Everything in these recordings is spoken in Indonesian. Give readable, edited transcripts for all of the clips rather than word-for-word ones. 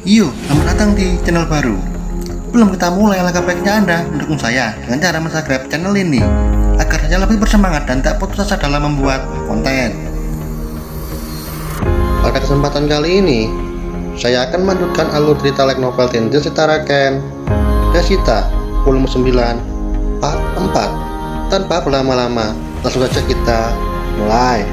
Yo, selamat datang di channel baru. Belum kita mulai, langkah baiknya Anda mendukung saya dengan cara subscribe channel ini agar saya lebih bersemangat dan tak putus asa dalam membuat konten. Pada kesempatan kali ini, saya akan melanjutkan alur cerita light novel Tenjin Setara Ken Desita volume 9 part 4. Tanpa berlama-lama, langsung saja kita mulai.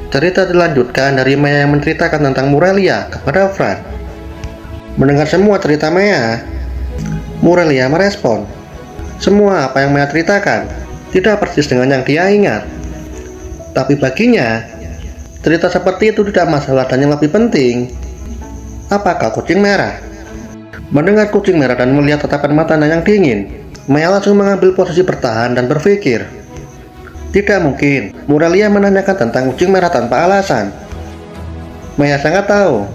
Cerita dilanjutkan dari Maya yang menceritakan tentang Murelia kepada Fran. Mendengar semua cerita Maya, Murelia merespon, semua apa yang Maya ceritakan tidak persis dengan yang dia ingat. Tapi baginya, cerita seperti itu tidak masalah dan yang lebih penting, apakah kucing merah? Mendengar kucing merah dan melihat tatapan matanya yang dingin, Maya langsung mengambil posisi bertahan dan berpikir, tidak mungkin Murelia menanyakan tentang kucing merah tanpa alasan. Maya sangat tahu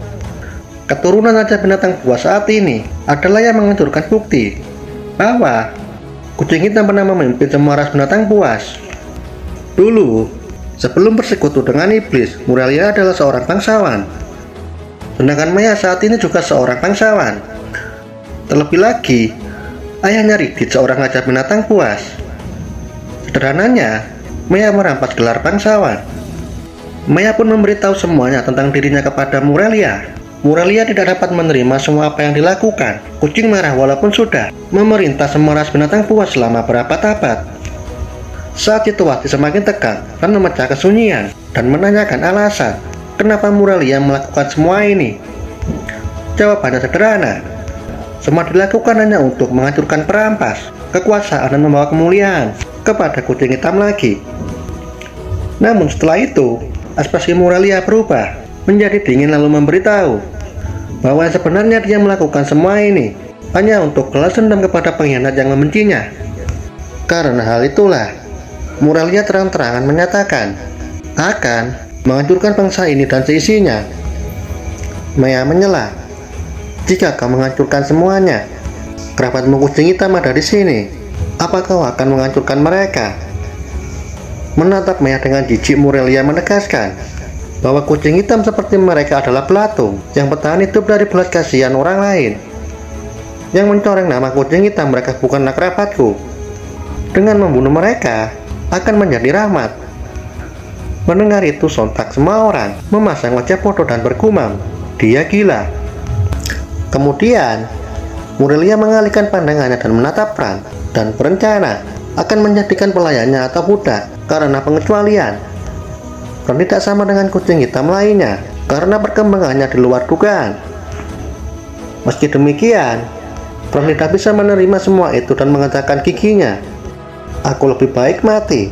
keturunan raja binatang buas saat ini adalah yang menghancurkan bukti bahwa kucing hitam pernah memimpin semua ras binatang buas. Dulu, sebelum bersekutu dengan iblis, Murelia adalah seorang bangsawan. Sedangkan Maya saat ini juga seorang bangsawan. Terlebih lagi, ayahnya Rigid seorang raja binatang buas. Sederhananya, Maya merampas gelar bangsawan. Maya pun memberitahu semuanya tentang dirinya kepada Murelia. Murelia tidak dapat menerima semua apa yang dilakukan kucing merah walaupun sudah memerintah semua ras binatang buas selama berabad-abad. Saat situasi semakin tegang, Fran memecah kesunyian dan menanyakan alasan kenapa Murelia melakukan semua ini. Jawabannya sederhana, semua dilakukan hanya untuk menghancurkan perampas kekuasaan dan membawa kemuliaan kepada kucing hitam lagi. Namun setelah itu, ekspresi Murelia berubah menjadi dingin lalu memberitahu bahwa sebenarnya dia melakukan semua ini hanya untuk balas dendam kepada pengkhianat yang membencinya. Karena hal itulah, Murelia terang-terangan menyatakan akan menghancurkan bangsa ini dan seisinya. Maya menyela, jika kau menghancurkan semuanya, kerabatmu kucing hitam ada di sini. Apa kau akan menghancurkan mereka? Menatap Maya dengan jijik, Murelia menegaskan bahwa kucing hitam seperti mereka adalah belatung yang bertahan hidup dari belas kasihan orang lain. Yang mencoreng nama kucing hitam mereka bukanlah kerabatku. Dengan membunuh mereka akan menjadi rahmat. Mendengar itu sontak semua orang memasang wajah bodoh dan bergumam, dia gila. Kemudian Murelia mengalihkan pandangannya dan menatap Fran dan berencana akan menjadikan pelayannya atau budak karena pengecualian. Fran tidak sama dengan kucing hitam lainnya karena perkembangannya di luar dugaan. Meski demikian, Fran tidak bisa menerima semua itu dan mengatakan giginya, aku lebih baik mati.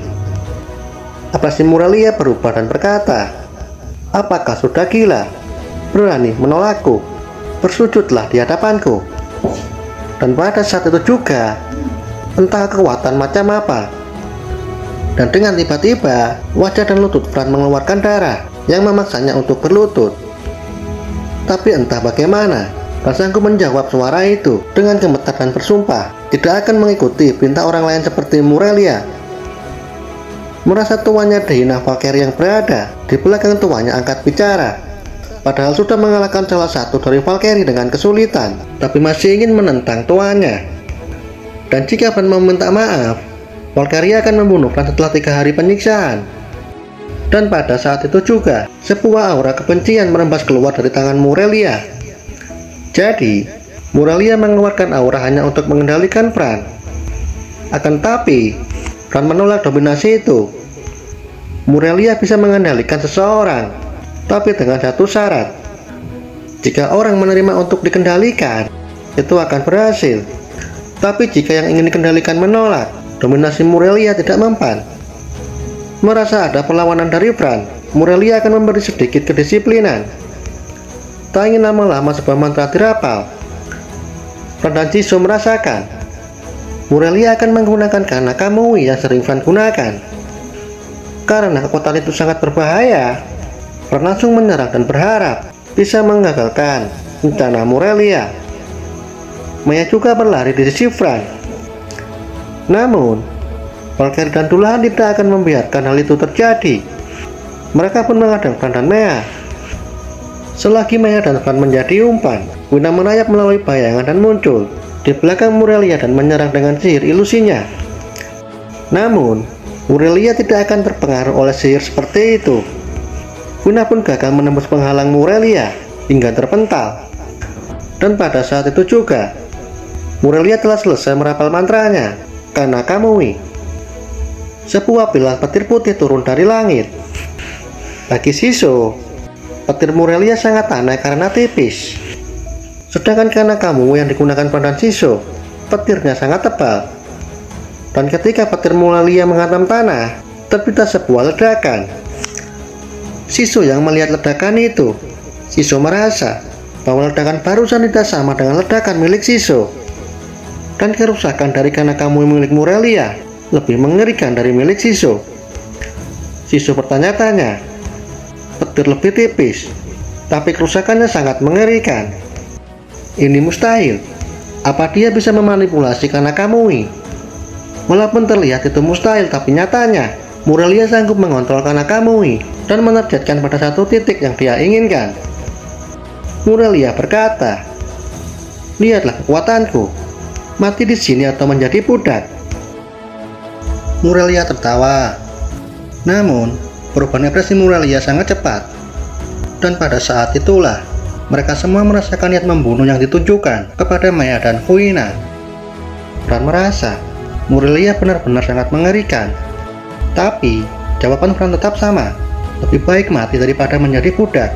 Ekspresi Murelia berubah dan berkata, apakah sudah gila? Berani menolakku? Bersujudlah di hadapanku. Dan pada saat itu juga, entah kekuatan macam apa, dan dengan tiba-tiba wajah dan lutut Fran mengeluarkan darah yang memaksanya untuk berlutut. Tapi entah bagaimana, Fran sanggup menjawab suara itu dengan gemetar dan bersumpah tidak akan mengikuti perintah orang lain seperti Murelia. Merasa tuannya dihina, Valkyrie yang berada di belakang tuannya angkat bicara, padahal sudah mengalahkan salah satu dari Valkyrie dengan kesulitan, tapi masih ingin menentang tuannya. Dan jika Fran meminta maaf, Valkyrie akan membunuh Fran setelah 3 hari penyiksaan. Dan pada saat itu juga, sebuah aura kebencian merembas keluar dari tangan Murelia. Jadi, Murelia mengeluarkan aura hanya untuk mengendalikan Fran. Akan tapi, Fran menolak dominasi itu. Murelia bisa mengendalikan seseorang, tapi dengan satu syarat. Jika orang menerima untuk dikendalikan, itu akan berhasil. Tapi jika yang ingin dikendalikan menolak, dominasi Murelia tidak mempan. Merasa ada perlawanan dari Fran, Murelia akan memberi sedikit kedisiplinan. Tak ingin lama-lama sebuah mantra dirapal. Fran dan Jisoo merasakan Murelia akan menggunakan Kana Kamui yang sering Fran gunakan. Karena kekuatan itu sangat berbahaya, Fran langsung menyerang dan berharap bisa menggagalkan rencana Murelia. Maya juga berlari di sisi Fran. Namun, Valkyrie dan Dullahan tidak akan membiarkan hal itu terjadi. Mereka pun menghadang Fran dan Maya. Selagi Maya dan Fran menjadi umpan, Wina merayap melalui bayangan dan muncul di belakang Murelia dan menyerang dengan sihir ilusinya. Namun, Murelia tidak akan terpengaruh oleh sihir seperti itu. Wina pun gagal menembus penghalang Murelia hingga terpental. Dan pada saat itu juga, Murelia telah selesai merapal mantranya, Kana Kamui. Sebuah pilar petir putih turun dari langit. Bagi Shisho, petir Murelia sangat aneh karena tipis. Sedangkan Kana Kamui yang digunakan pada Shisho, petirnya sangat tebal. Dan ketika petir Murelia menghantam tanah, tercipta sebuah ledakan. Shisho yang melihat ledakan itu, Shisho merasa bahwa ledakan barusan tidak sama dengan ledakan milik Shisho. Dan kerusakan dari Kana Kamui milik Murelia lebih mengerikan dari milik Shisho. Shisho bertanya-tanya, petir lebih tipis, tapi kerusakannya sangat mengerikan. Ini mustahil. Apa dia bisa memanipulasi Kana Kamui? Walaupun terlihat itu mustahil, tapi nyatanya Murelia sanggup mengontrol Kana Kamui dan menargetkan pada satu titik yang dia inginkan. Murelia berkata, "Lihatlah kekuatanku. Mati di sini atau menjadi budak." Murelia tertawa. Namun, perubahan ekspresi Murelia sangat cepat. Dan pada saat itulah mereka semua merasakan niat membunuh yang ditunjukkan kepada Maya dan Kuina. Fran merasa Murelia benar-benar sangat mengerikan. Tapi jawaban Fran tetap sama, lebih baik mati daripada menjadi budak.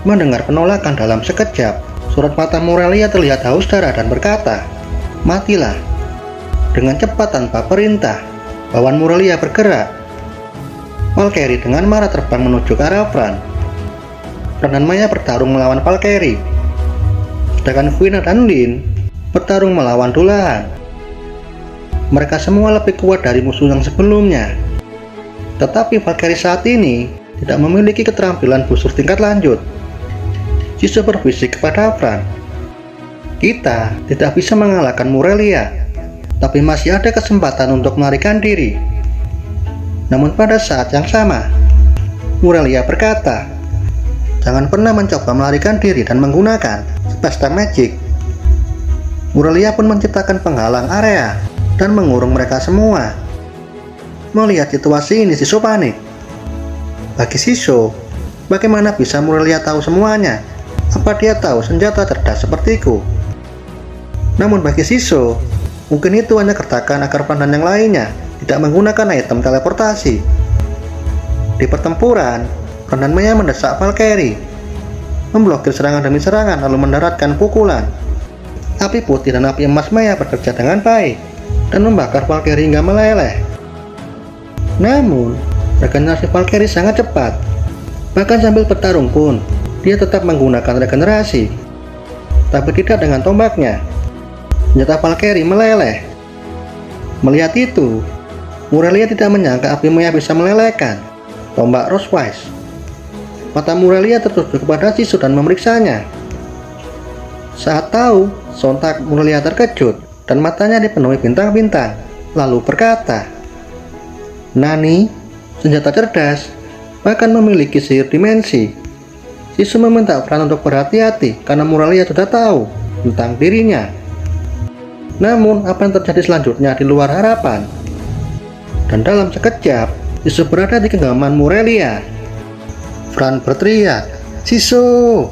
Mendengar penolakan dalam sekejap, surat mata Murelia terlihat haus darah dan berkata, "Matilah." Dengan cepat tanpa perintah, bawaan Murelia bergerak. Valkyrie dengan marah terbang menuju ke arah Fran. Fran dan Maya bertarung melawan Valkyrie, sedangkan Kuina dan Lin bertarung melawan Dullahan. Mereka semua lebih kuat dari musuh yang sebelumnya. Tetapi Valkyrie saat ini tidak memiliki keterampilan busur tingkat lanjut. Shisho berbisik kepada Fran, "Kita tidak bisa mengalahkan Murelia, tapi masih ada kesempatan untuk melarikan diri." Namun pada saat yang sama, Murelia berkata, "Jangan pernah mencoba melarikan diri dan menggunakan Spectre Magic." Murelia pun menciptakan penghalang area dan mengurung mereka semua. Melihat situasi ini, Shisho panik. Bagi Shisho, bagaimana bisa Murelia tahu semuanya? Apa dia tahu senjata cerdas sepertiku? Namun bagi Shisho, mungkin itu hanya kertakan agar Fran dan yang lainnya tidak menggunakan item teleportasi. Di pertempuran, Fran dan Maya mendesak Valkyrie, memblokir serangan demi serangan lalu mendaratkan pukulan. Api putih dan api emas Maya bekerja dengan baik dan membakar Valkyrie hingga meleleh. Namun, regenerasi Valkyrie sangat cepat. Bahkan sambil bertarung pun, dia tetap menggunakan regenerasi, tapi tidak dengan tombaknya. Senjata Valkyrie meleleh. Melihat itu, Murelia tidak menyangka api Maya bisa melelehkan tombak Rosewise. Mata Murelia tertuju kepada Shisho dan memeriksanya. Saat tahu, sontak Murelia terkejut dan matanya dipenuhi bintang-bintang, lalu berkata, "Nani, senjata cerdas, bahkan memiliki sihir dimensi." Shisho meminta Fran untuk berhati-hati karena Murelia sudah tahu tentang dirinya. Namun, apa yang terjadi selanjutnya di luar harapan. Dan dalam sekejap, Shisho berada di genggaman Murelia. Fran berteriak, "Shisho!"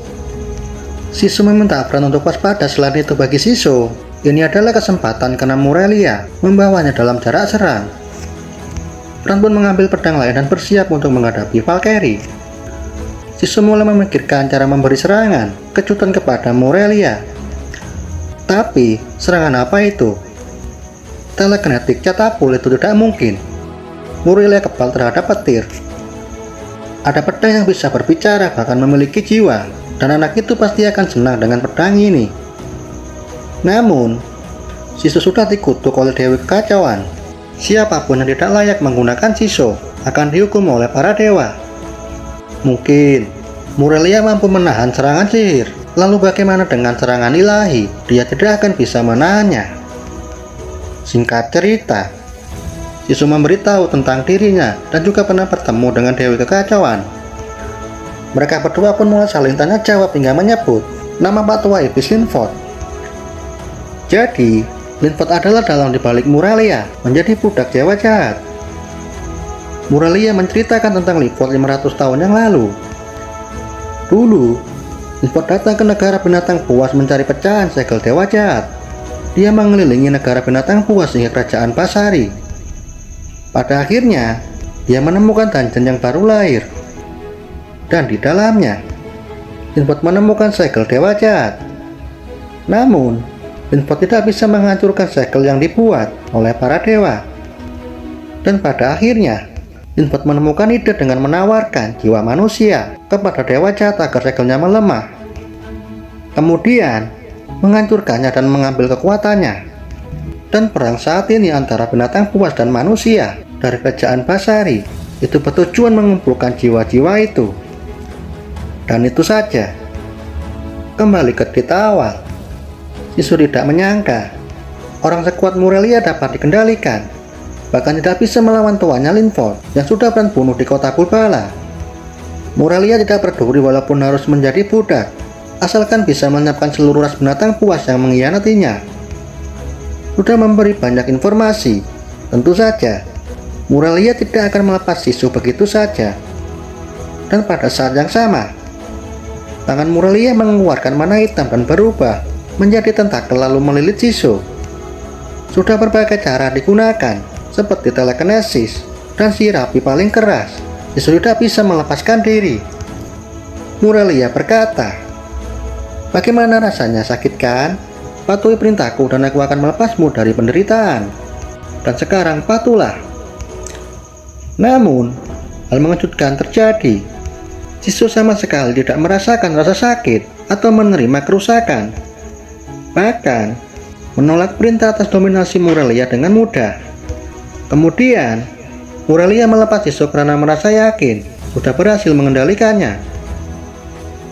Shisho meminta Fran untuk waspada. Selain itu bagi Shisho, ini adalah kesempatan karena Murelia membawanya dalam jarak serang. Fran pun mengambil pedang lain dan bersiap untuk menghadapi Valkyrie. Shisho mulai memikirkan cara memberi serangan kejutan kepada Murelia. Tapi, serangan apa itu? Telekinetik catapult itu tidak mungkin. Murelia kebal terhadap petir. Ada pedang yang bisa berbicara, bahkan memiliki jiwa, dan anak itu pasti akan senang dengan pedang ini. Namun, Sisu sudah dikutuk oleh Dewi Kekacauan. Siapapun yang tidak layak menggunakan Sisu akan dihukum oleh para dewa. Mungkin Murelia mampu menahan serangan sihir. Lalu bagaimana dengan serangan ilahi? Dia tidak akan bisa menahannya. Singkat cerita, Sisu memberitahu tentang dirinya dan juga pernah bertemu dengan Dewi Kekacauan. Mereka berdua pun mulai saling tanya jawab hingga menyebut nama Pak Tua Iblis Linford. Jadi, Linford adalah dalang dibalik Murelia menjadi budak dewa jahat. Murelia menceritakan tentang Linford 500 tahun yang lalu. Dulu, Linford datang ke negara binatang buas mencari pecahan segel dewa jahat. Dia mengelilingi negara binatang buas hingga kerajaan Basari. Pada akhirnya, dia menemukan dungeon yang baru lahir. Dan di dalamnya, Linford menemukan segel dewa jahat. Namun, Linford tidak bisa menghancurkan segel yang dibuat oleh para dewa. Dan pada akhirnya, Linford menemukan ide dengan menawarkan jiwa manusia kepada dewa jahat agar segelnya melemah. Kemudian, menghancurkannya dan mengambil kekuatannya. Dan perang saat ini antara binatang buas dan manusia dari kerajaan Basari itu bertujuan mengumpulkan jiwa-jiwa itu. Dan itu saja. Kembali ke cerita awal, Sisu tidak menyangka orang sekuat Murelia dapat dikendalikan. Bahkan tidak bisa melawan tuannya Linford yang sudah bunuh di kota Bulbala. Murelia tidak peduli walaupun harus menjadi budak, asalkan bisa menyiapkan seluruh ras binatang buas yang mengkhianatinya. Sudah memberi banyak informasi, tentu saja Murelia tidak akan melepas Sisu begitu saja. Dan pada saat yang sama, tangan Murelia mengeluarkan mana hitam dan berubah menjadi tentakel lalu melilit Sisu. Sudah berbagai cara digunakan, seperti telekinesis dan sihir api paling keras. Sisu tidak bisa melepaskan diri. Murelia berkata, "Bagaimana rasanya, sakit kan? Patuhi perintahku dan aku akan melepasmu dari penderitaan. Dan sekarang patuhlah." Namun, hal mengejutkan terjadi. Sisu sama sekali tidak merasakan rasa sakit atau menerima kerusakan. Bahkan, menolak perintah atas dominasi Murelia dengan mudah. Kemudian, Murelia melepas Sisu karena merasa yakin sudah berhasil mengendalikannya.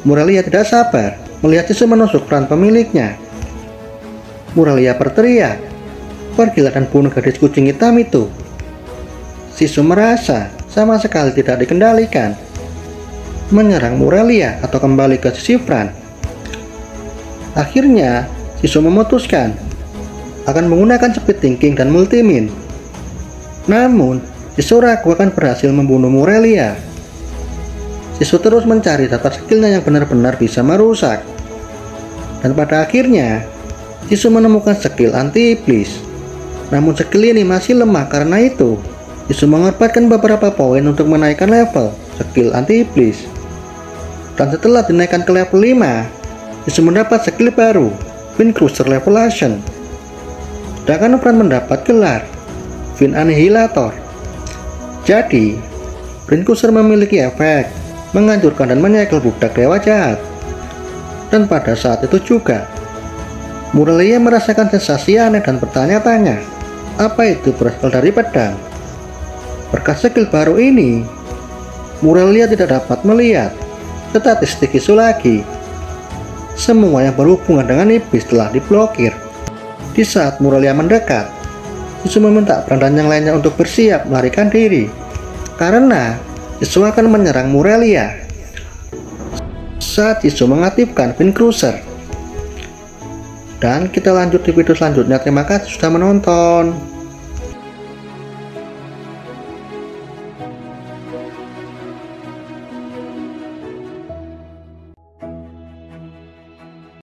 Murelia tidak sabar melihat Sisu menusuk peran pemiliknya. Murelia berteriak, "Pergilah dan bunuh gadis kucing hitam itu." Sisu merasa sama sekali tidak dikendalikan, menyerang Murelia atau kembali ke sisi Fran. Akhirnya, Sisu memutuskan akan menggunakan speed thinking dan multimin. Namun, Sisu ragu akan berhasil membunuh Murelia. Sisu terus mencari data skillnya yang benar-benar bisa merusak. Dan pada akhirnya, Sisu menemukan skill anti-iblis. Namun skill ini masih lemah, karena itu Sisu mengorbankan beberapa poin untuk menaikkan level skill anti-iblis. Dan setelah dinaikkan ke level 5, Sisu mendapat skill baru, Fin Cruiser Revelation. Sedangkan Fran mendapat gelar Fin Annihilator. Jadi, Fin Cruiser memiliki efek menghancurkan dan menyegel budak dewa jahat. Dan pada saat itu juga, Murelia merasakan sensasi aneh dan bertanya-tanya, apa itu berasal dari pedang? Berkat skill baru ini, Murelia tidak dapat melihat statistik Sisu lagi. Semua yang berhubungan dengan iblis telah diblokir. Di saat Murelia mendekat, Sisu meminta Fran dan yang lainnya untuk bersiap melarikan diri, karena Sisu akan menyerang Murelia. Saat Sisu mengaktifkan Fin Cruiser. Dan kita lanjut di video selanjutnya. Terima kasih sudah menonton.